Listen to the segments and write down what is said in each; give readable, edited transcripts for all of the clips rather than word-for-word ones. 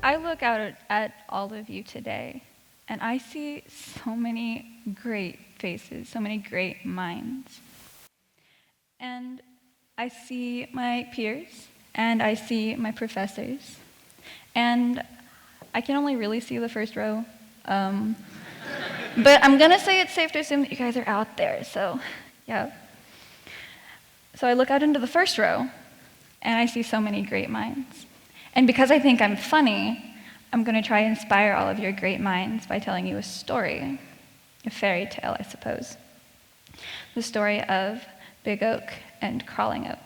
I look out at all of you today, and I see so many great faces, so many great minds. And I see my peers, and I see my professors, and I can only really see the first row. But I'm going to say it's safe to assume that you guys are out there, so yeah. So I look out into the first row, and I see so many great minds. And because I think I'm funny, I'm going to try and inspire all of your great minds by telling you a story, a fairy tale, I suppose. The story of Big Oak and Crawling Oak.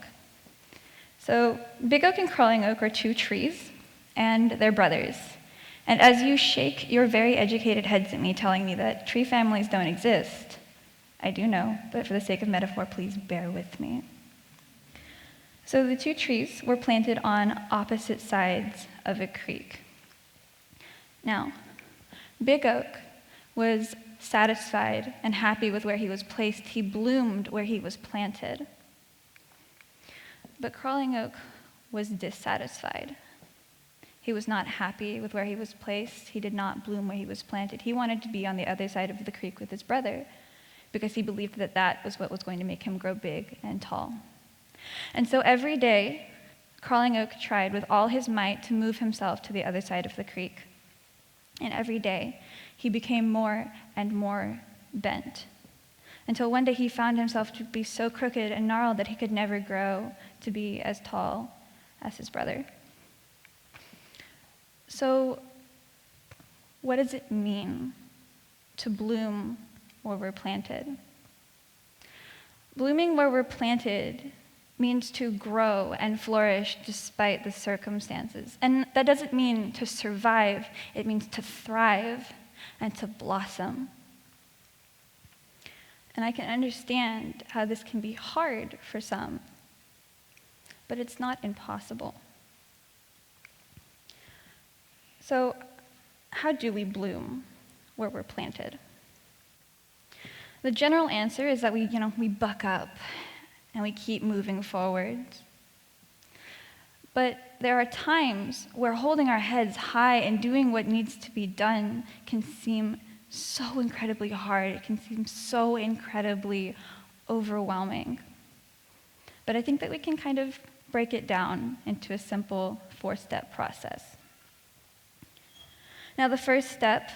So Big Oak and Crawling Oak are two trees, and they're brothers. And as you shake your very educated heads at me telling me that tree families don't exist, I do know, but for the sake of metaphor, please bear with me. So the two trees were planted on opposite sides of a creek. Now, Big Oak was satisfied and happy with where he was placed. He bloomed where he was planted. But Crawling Oak was dissatisfied. He was not happy with where he was placed. He did not bloom where he was planted. He wanted to be on the other side of the creek with his brother because he believed that that was what was going to make him grow big and tall. And so every day, Crawling Oak tried with all his might to move himself to the other side of the creek. And every day, he became more and more bent, until one day he found himself to be so crooked and gnarled that he could never grow to be as tall as his brother. So, what does it mean to bloom where we're planted? Blooming where we're planted means to grow and flourish despite the circumstances. And that doesn't mean to survive, it means to thrive and to blossom. And I can understand how this can be hard for some, but it's not impossible. So, how do we bloom where we're planted? The general answer is that we buck up and we keep moving forward. But there are times where holding our heads high and doing what needs to be done can seem so incredibly hard. It can seem so incredibly overwhelming. But I think that we can kind of break it down into a simple 4-step process. Now, the first step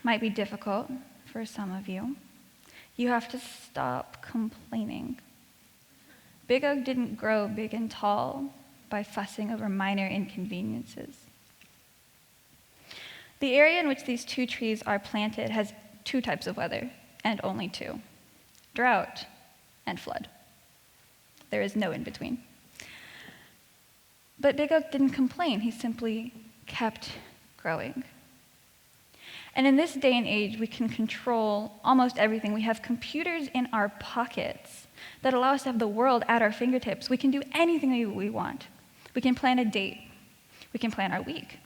might be difficult for some of you. You have to stop complaining. Big Oak didn't grow big and tall by fussing over minor inconveniences. The area in which these two trees are planted has 2 types of weather, and only 2: drought and flood. There is no in between. But Big Oak didn't complain. He simply kept growing. And in this day and age, we can control almost everything. We have computers in our pockets that allow us to have the world at our fingertips. We can do anything we want. We can plan a date. We can plan our week.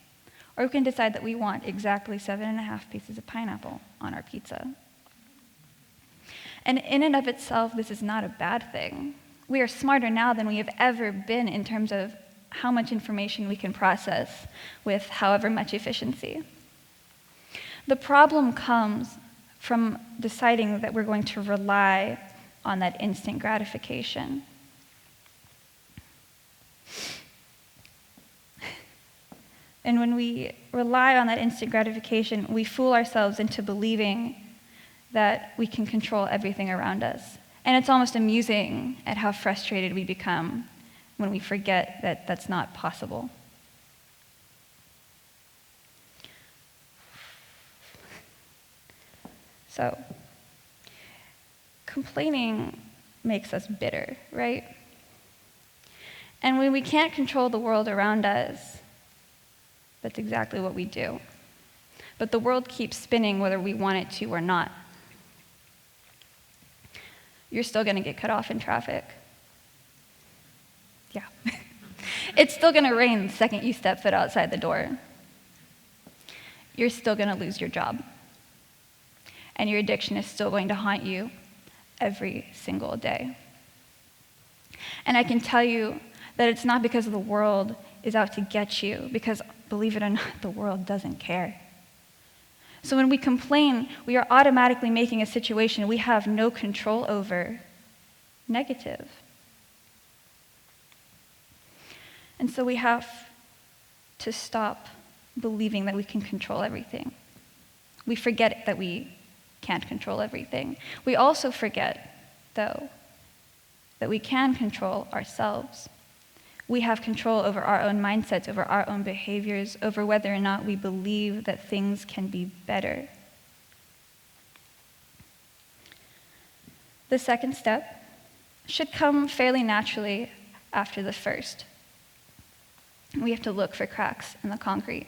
Or we can decide that we want exactly 7.5 pieces of pineapple on our pizza. And in and of itself, this is not a bad thing. We are smarter now than we have ever been in terms of how much information we can process with however much efficiency. The problem comes from deciding that we're going to rely on that instant gratification. And when we rely on that instant gratification, we fool ourselves into believing that we can control everything around us. And it's almost amusing at how frustrated we become when we forget that that's not possible. So, complaining makes us bitter, right? And when we can't control the world around us, that's exactly what we do. But the world keeps spinning whether we want it to or not. You're still going to get cut off in traffic. Yeah. It's still going to rain the second you step foot outside the door. You're still going to lose your job. And your addiction is still going to haunt you every single day. And I can tell you that it's not because the world is out to get you because, believe it or not, the world doesn't care. So when we complain, we are automatically making a situation we have no control over negative. And so we have to stop believing that we can control everything. We forget that we can't control everything. We also forget, though, that we can control ourselves. We have control over our own mindsets, over our own behaviors, over whether or not we believe that things can be better. The second step should come fairly naturally after the first. We have to look for cracks in the concrete.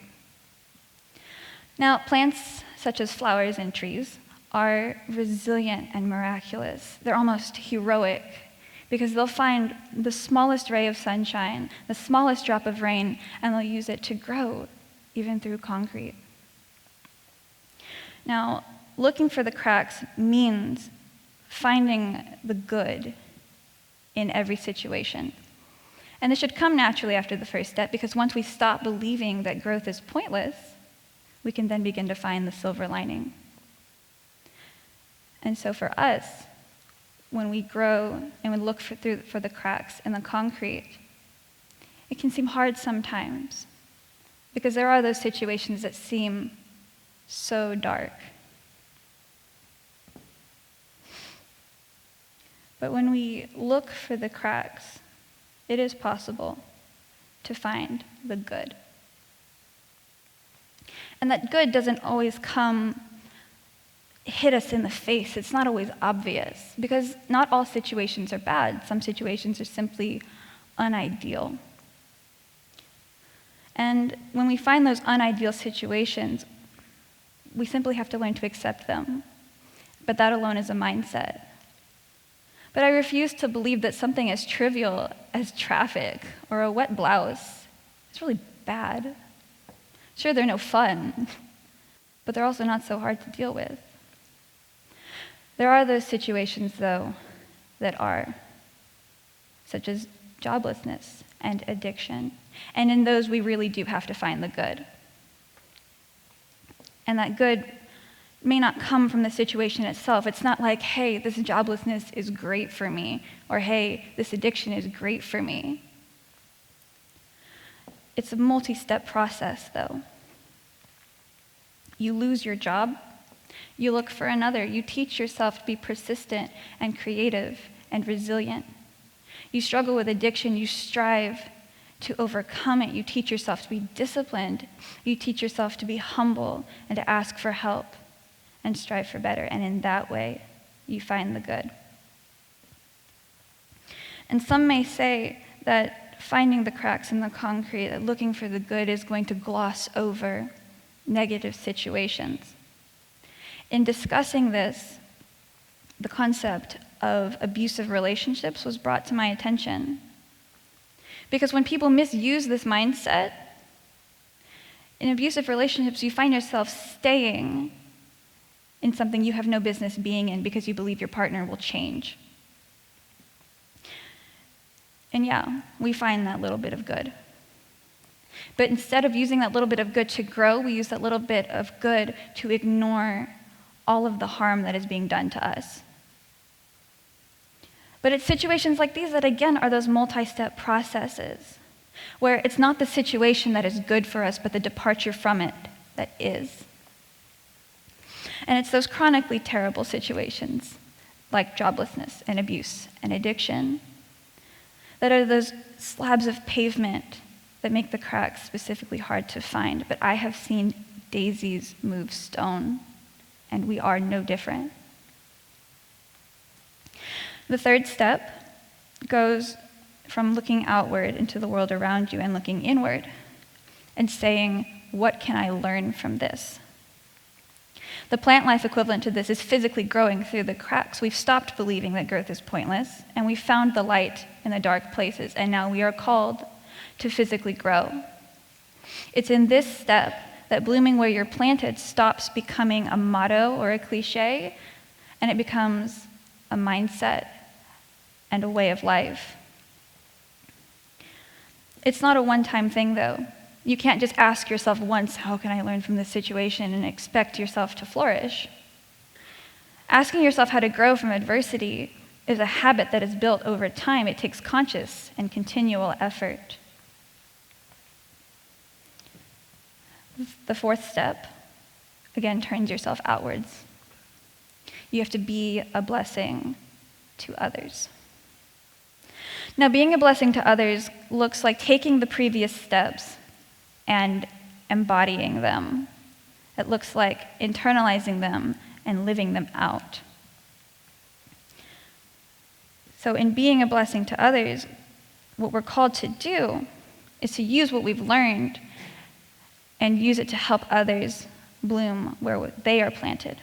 Now, plants such as flowers and trees are resilient and miraculous. They're almost heroic because they'll find the smallest ray of sunshine, the smallest drop of rain, and they'll use it to grow, even through concrete. Now, looking for the cracks means finding the good in every situation. And this should come naturally after the first step, because once we stop believing that growth is pointless, we can then begin to find the silver lining. And so for us, when we grow and we look for the cracks in the concrete, it can seem hard sometimes, because there are those situations that seem so dark. But when we look for the cracks, it is possible to find the good. And that good doesn't always hit us in the face. It's not always obvious, because not all situations are bad. Some situations are simply unideal. And when we find those unideal situations, we simply have to learn to accept them. But that alone is a mindset. But I refuse to believe that something as trivial as traffic or a wet blouse is really bad. Sure, they're no fun, but they're also not so hard to deal with. There are those situations, though, that are, such as joblessness and addiction. And in those, we really do have to find the good. And that good may not come from the situation itself. It's not like, hey, this joblessness is great for me, or hey, this addiction is great for me. It's a multi-step process, though. You lose your job, you look for another. You teach yourself to be persistent and creative and resilient. You struggle with addiction, you strive to overcome it. You teach yourself to be disciplined. You teach yourself to be humble and to ask for help and strive for better. And in that way, you find the good. And some may say that finding the cracks in the concrete, that looking for the good is going to gloss over negative situations. In discussing this, the concept of abusive relationships was brought to my attention. Because when people misuse this mindset, in abusive relationships, you find yourself staying in something you have no business being in because you believe your partner will change. And yeah, we find that little bit of good. But instead of using that little bit of good to grow, we use that little bit of good to ignore all of the harm that is being done to us. But it's situations like these that, again, are those multi-step processes, where it's not the situation that is good for us, but the departure from it that is. And it's those chronically terrible situations, like joblessness and abuse and addiction, that are those slabs of pavement that make the cracks specifically hard to find. But I have seen daisies move stone, and we are no different. The third step goes from looking outward into the world around you and looking inward and saying, what can I learn from this? The plant life equivalent to this is physically growing through the cracks. We've stopped believing that growth is pointless, and we've found the light in the dark places, and now we are called to physically grow. It's in this step that blooming where you're planted stops becoming a motto or a cliche, and it becomes a mindset and a way of life. It's not a one-time thing, though. You can't just ask yourself once, how can I learn from this situation, and expect yourself to flourish. Asking yourself how to grow from adversity is a habit that is built over time. It takes conscious and continual effort. The fourth step, again, turns yourself outwards. You have to be a blessing to others. Now, being a blessing to others looks like taking the previous steps and embodying them. It looks like internalizing them and living them out. So in being a blessing to others, what we're called to do is to use what we've learned and use it to help others bloom where they are planted.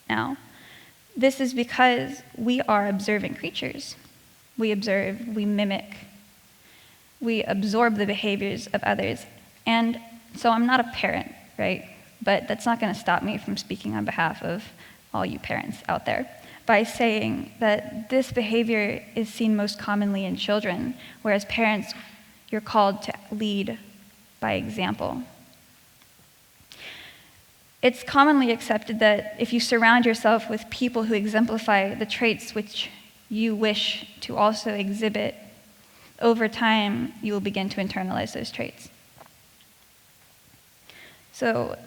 Now, this is because we are observant creatures. We observe, we mimic, we absorb the behaviors of others. And so I'm not a parent, right? But that's not going to stop me from speaking on behalf of all you parents out there by saying that this behavior is seen most commonly in children, whereas parents, you're called to lead by example. It's commonly accepted that if you surround yourself with people who exemplify the traits which you wish to also exhibit, over time, you will begin to internalize those traits. So,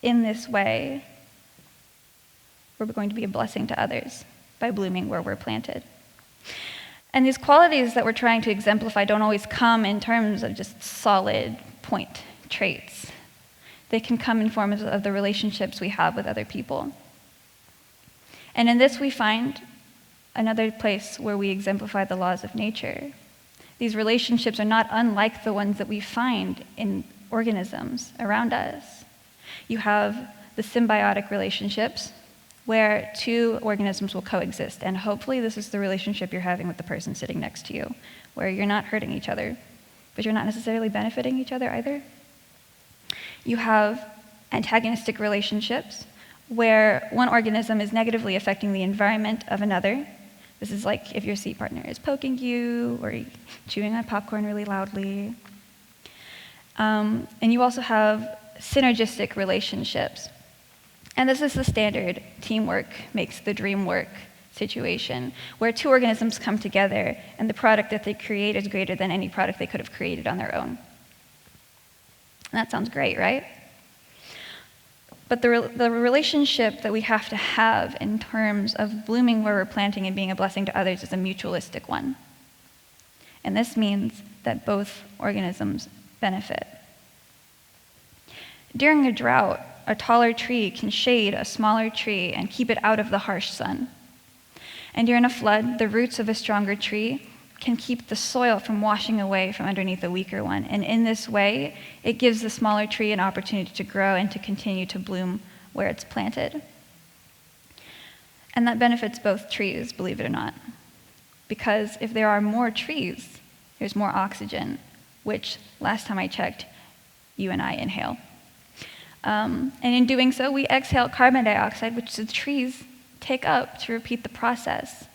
in this way, we're going to be a blessing to others by blooming where we're planted. And these qualities that we're trying to exemplify don't always come in terms of just solid point traits. They can come in forms of the relationships we have with other people. And in this we find another place where we exemplify the laws of nature. These relationships are not unlike the ones that we find in organisms around us. You have the symbiotic relationships where two organisms will coexist, and hopefully this is the relationship you're having with the person sitting next to you, where you're not hurting each other, but you're not necessarily benefiting each other either. You have antagonistic relationships where one organism is negatively affecting the environment of another. This is like if your seat partner is poking you or chewing on popcorn really loudly. And you also have synergistic relationships. And this is the standard teamwork makes the dream work situation, where two organisms come together and the product that they create is greater than any product they could have created on their own. And that sounds great, right? But the relationship that we have to have in terms of blooming where we're planting and being a blessing to others is a mutualistic one. And this means that both organisms benefit. During a drought, a taller tree can shade a smaller tree and keep it out of the harsh sun. And during a flood, the roots of a stronger tree can keep the soil from washing away from underneath the weaker one. And in this way, it gives the smaller tree an opportunity to grow and to continue to bloom where it's planted. And that benefits both trees, believe it or not. Because if there are more trees, there's more oxygen, which, last time I checked, you and I inhale. And in doing so, we exhale carbon dioxide, which the trees take up to repeat the process.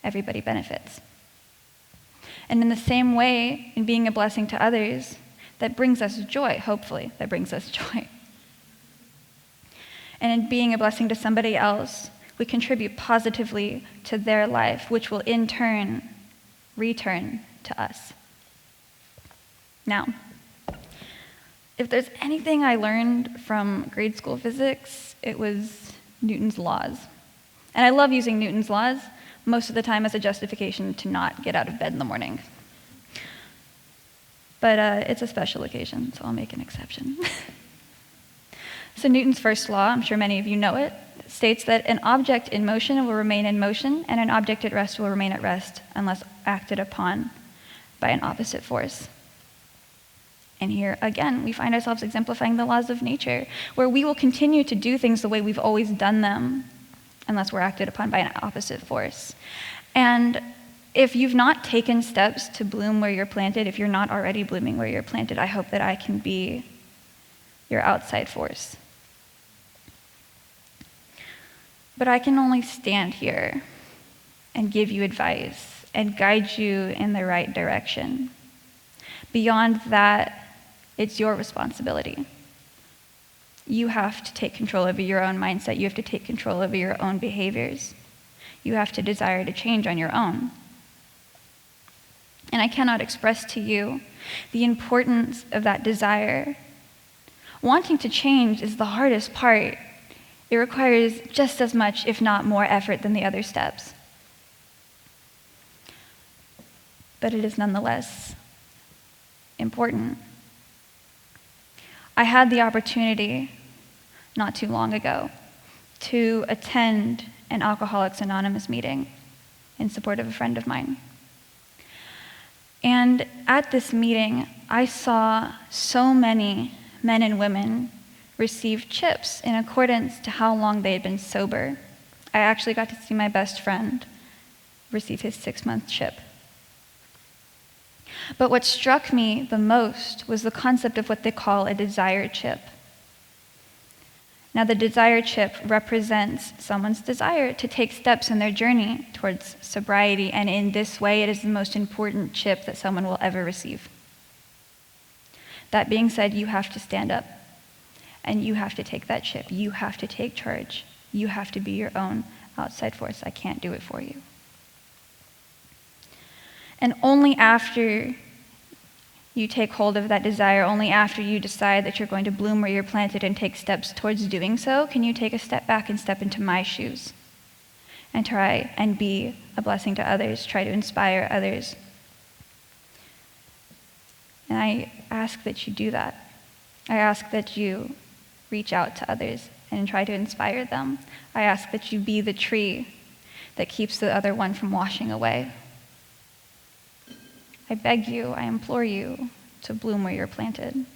Everybody benefits. And in the same way, in being a blessing to others, that brings us joy, hopefully, that brings us joy. And in being a blessing to somebody else, we contribute positively to their life, which will in turn return to us. Now, if there's anything I learned from grade school physics, it was Newton's laws. And I love using Newton's laws most of the time as a justification to not get out of bed in the morning. But it's a special occasion, so I'll make an exception. So Newton's first law, I'm sure many of you know it, states that an object in motion will remain in motion, and an object at rest will remain at rest unless acted upon by an opposite force. And here, again, we find ourselves exemplifying the laws of nature, where we will continue to do things the way we've always done them unless we're acted upon by an opposite force. And if you've not taken steps to bloom where you're planted, if you're not already blooming where you're planted, I hope that I can be your outside force. But I can only stand here and give you advice and guide you in the right direction. Beyond that, it's your responsibility. You have to take control over your own mindset. You have to take control over your own behaviors. You have to desire to change on your own. And I cannot express to you the importance of that desire. Wanting to change is the hardest part. It requires just as much, if not more, effort than the other steps. But it is nonetheless important. I had the opportunity, not too long ago, to attend an Alcoholics Anonymous meeting in support of a friend of mine. And at this meeting, I saw so many men and women receive chips in accordance to how long they had been sober. I actually got to see my best friend receive his 6-month chip. But what struck me the most was the concept of what they call a desire chip. Now, the desire chip represents someone's desire to take steps in their journey towards sobriety, and in this way, it is the most important chip that someone will ever receive. That being said, you have to stand up, and you have to take that chip. You have to take charge. You have to be your own outside force. I can't do it for you. And only after you take hold of that desire, only after you decide that you're going to bloom where you're planted and take steps towards doing so, can you take a step back and step into my shoes and try and be a blessing to others, try to inspire others. And I ask that you do that. I ask that you reach out to others and try to inspire them. I ask that you be the tree that keeps the other one from washing away. I beg you, I implore you to bloom where you're planted.